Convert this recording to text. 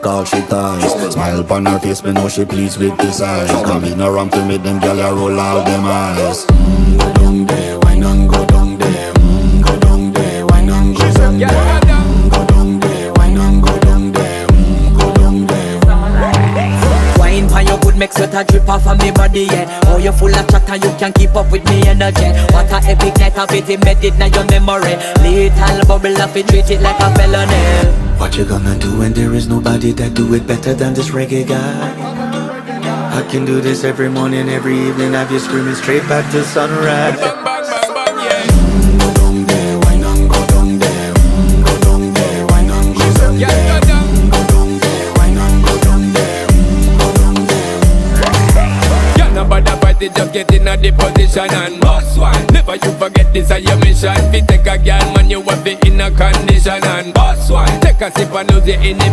all she ties. Smile upon her face, me know she pleased with this eyes. Come in around to make them gyal a roll out them eyes. Go down there, why not go down there? Go down there, why not go down there? Go down there, why not go down there? Go down there. Wine for your good make sweat a drip off of me body, yeah. Oh, you full of chatter, you can't keep up with me energy. What a epic night of it, embedded in your memory. Little bubble of it, treat it like a felony. What you gonna do when there is nobody that do it better than this reggae guy? I can do this every morning, every evening, have you screaming straight back to sunrise. Go down there, why not go down there? Go down there, why not go down there? Go down there, why not go down there? Go down there. You're not bad about it, just get in a the position and boss one. Never you forget this is your mission. If you take a girl, man, you have it in a condition and boss one. Take a sip and lose your inhibition.